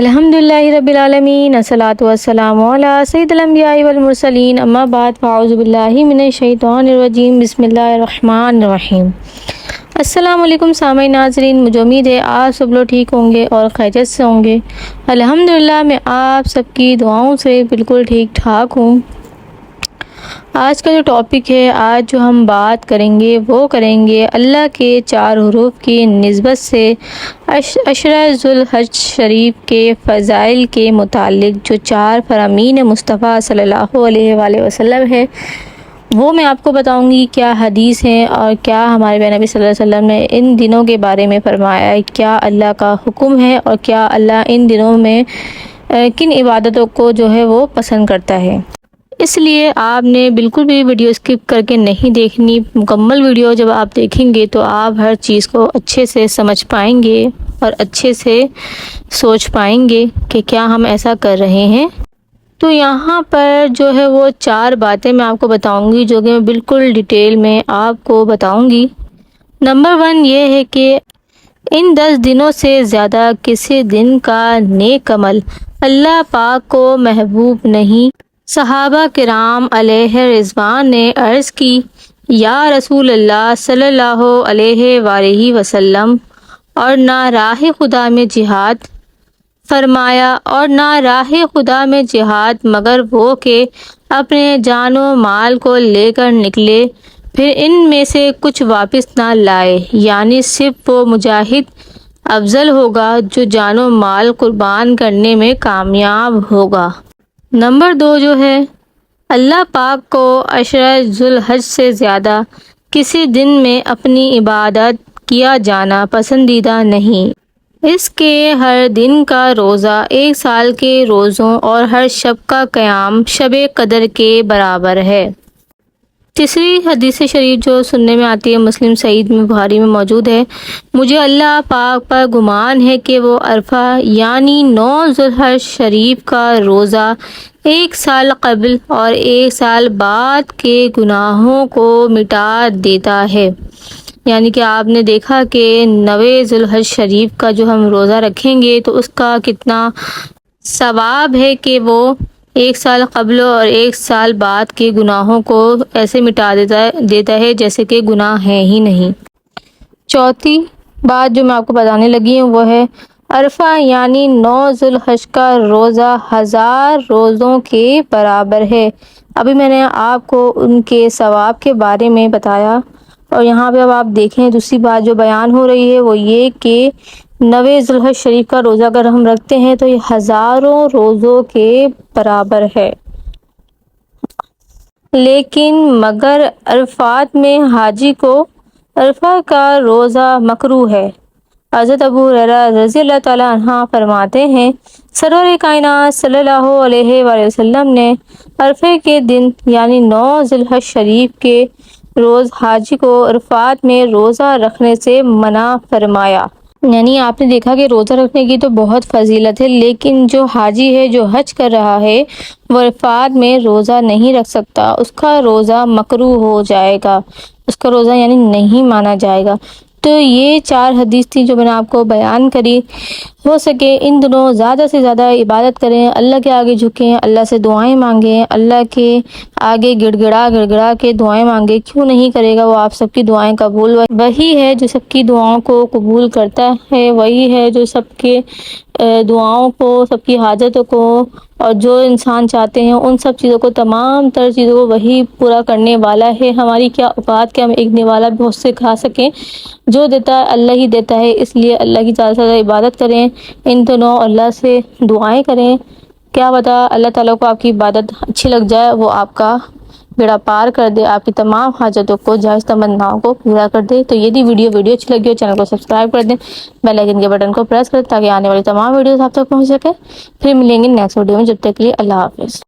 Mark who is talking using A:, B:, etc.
A: الحمدللہ رب العالمین، الصلاۃ والسلام علی سید الانبیاء والمرسلین، اما بعد فاعوذ باللہ من الشیطان الرجیم، بسم اللہ الرحمن الرحیم۔ السلام علیکم سامعین ناظرین، مجھے امید ہے آپ سب لوگ ٹھیک ہوں گے اور خیریت سے ہوں گے۔ الحمدللہ میں آپ سب کی دعاؤں سے بالکل ٹھیک ٹھاک ہوں۔ آج کا جو ٹاپک ہے، آج جو ہم بات کریں گے وہ کریں گے اللہ کے 4 حروف کی نسبت سے عشرہ ذو الحج شریف کے فضائل کے متعلق جو 4 فرامین مصطفیٰ صلی اللہ علیہ وآلہ وسلم ہے، وہ میں آپ کو بتاؤں گی کیا حدیث ہیں اور کیا ہمارے پیارے نبی صلی اللہ علیہ وسلم نے ان دنوں کے بارے میں فرمایا ہے، کیا اللہ کا حکم ہے اور کیا اللہ ان دنوں میں کن عبادتوں کو جو ہے وہ پسند کرتا ہے۔ اس لیے آپ نے بالکل بھی ویڈیو اسکپ کر کے نہیں دیکھنی۔ مکمل ویڈیو جب آپ دیکھیں گے تو آپ ہر چیز کو اچھے سے سمجھ پائیں گے اور اچھے سے سوچ پائیں گے کہ کیا ہم ایسا کر رہے ہیں۔ تو یہاں پر جو ہے وہ 4 باتیں میں آپ کو بتاؤں گی جو کہ میں بالکل ڈیٹیل میں آپ کو بتاؤں گی۔ نمبر 1 یہ ہے کہ ان 10 دنوں سے زیادہ کسی دن کا نیک عمل اللہ پاک کو محبوب نہیں۔ صحابہ کرام علیہ رضوان نے عرض کی، یا رسول اللہ صلی اللہ علیہ وآلہ وسلم، اور نہ راہ خدا میں جہاد؟ فرمایا، اور نہ راہ خدا میں جہاد مگر وہ کہ اپنے جان و مال کو لے کر نکلے، پھر ان میں سے کچھ واپس نہ لائے، یعنی صرف وہ مجاہد افضل ہوگا جو جان و مال قربان کرنے میں کامیاب ہوگا۔ نمبر 2 جو ہے، اللہ پاک کو عشرہ ذو الحج سے زیادہ کسی دن میں اپنی عبادت کیا جانا پسندیدہ نہیں۔ اس کے ہر دن کا روزہ 1 سال کے روزوں اور ہر شب کا قیام شب قدر کے برابر ہے۔ تیسری حدیث شریف جو سننے میں آتی ہے، مسلم صحیح میں بخاری میں موجود ہے، مجھے اللہ پاک پر گمان ہے کہ وہ عرفہ یعنی 9 ذو الحج شریف کا روزہ 1 سال قبل اور 1 سال بعد کے گناہوں کو مٹا دیتا ہے۔ یعنی کہ آپ نے دیکھا کہ 9 ذو الحج شریف کا جو ہم روزہ رکھیں گے تو اس کا کتنا ثواب ہے کہ وہ 1 سال قبل اور 1 سال بعد کے گناہوں کو ایسے مٹا دیتا ہے جیسے کہ گناہ ہے ہی نہیں۔ چوتھی بات جو میں آپ کو بتانے لگی ہوں وہ ہے عرفہ یعنی 9 ذو الحج کا روزہ 1000 روزوں کے برابر ہے۔ ابھی میں نے آپ کو ان کے ثواب کے بارے میں بتایا، اور یہاں پہ اب آپ دیکھیں دوسری بات جو بیان ہو رہی ہے وہ یہ کہ 9 ذو الحج شریف کا روزہ اگر ہم رکھتے ہیں تو یہ ہزاروں روزوں کے برابر ہے۔ لیکن مگر عرفات میں حاجی کو عرفہ کا روزہ مکروہ ہے۔ حضرت ابو ہریرہ رضی اللہ تعالی عنہ فرماتے ہیں، سرور کائنات صلی اللہ علیہ وآلہ وسلم نے عرفے کے دن یعنی 9 ذو الحج شریف کے روز حاجی کو عرفات میں روزہ رکھنے سے منع فرمایا۔ یعنی آپ نے دیکھا کہ روزہ رکھنے کی تو بہت فضیلت ہے، لیکن جو حاجی ہے جو حج کر رہا ہے وہ عرفات میں روزہ نہیں رکھ سکتا، اس کا روزہ مکروہ ہو جائے گا، اس کا روزہ یعنی نہیں مانا جائے گا۔ تو یہ 4 حدیث تھی جو میں نے آپ کو بیان کری۔ ہو سکے ان دنوں زیادہ سے زیادہ عبادت کریں، اللہ کے آگے جھکیں، اللہ سے دعائیں مانگیں، اللہ کے آگے گڑ گڑا کے دعائیں مانگیں۔ کیوں نہیں کرے گا وہ آپ سب کی دعائیں قبول؟ وہی ہے جو سب کی دعاؤں کو قبول کرتا ہے، وہی ہے جو سب کے دعاؤں کو، سب کی حاجتوں کو، اور جو انسان چاہتے ہیں ان سب چیزوں کو، تمام تر چیزوں کو وہی پورا کرنے والا ہے۔ ہماری کیا اوقات کہ ہم ایک نوالا بھی اس سے کھا سکیں؟ جو دیتا ہے اللہ ہی دیتا ہے، اس لیے اللہ کی زیادہ سے زیادہ عبادت کریں، ان دنوں اللہ سے دعائیں کریں۔ کیا پتہ اللہ تعالیٰ کو آپ کی عبادت اچھی لگ جائے، وہ آپ کا بیڑا پار کر دے، آپ کی تمام حاجتوں کو، جائز تمناؤں کو پورا کر دے۔ تو یہ ویڈیو اچھی لگی ہو چینل کو سبسکرائب کر دیں، بیل آئیکن کے بٹن کو پریس کریں تاکہ آنے والی تمام ویڈیوز آپ تک پہنچ سکے۔ پھر ملیں گے نیکسٹ ویڈیو میں، جب تک کے لیے اللہ حافظ۔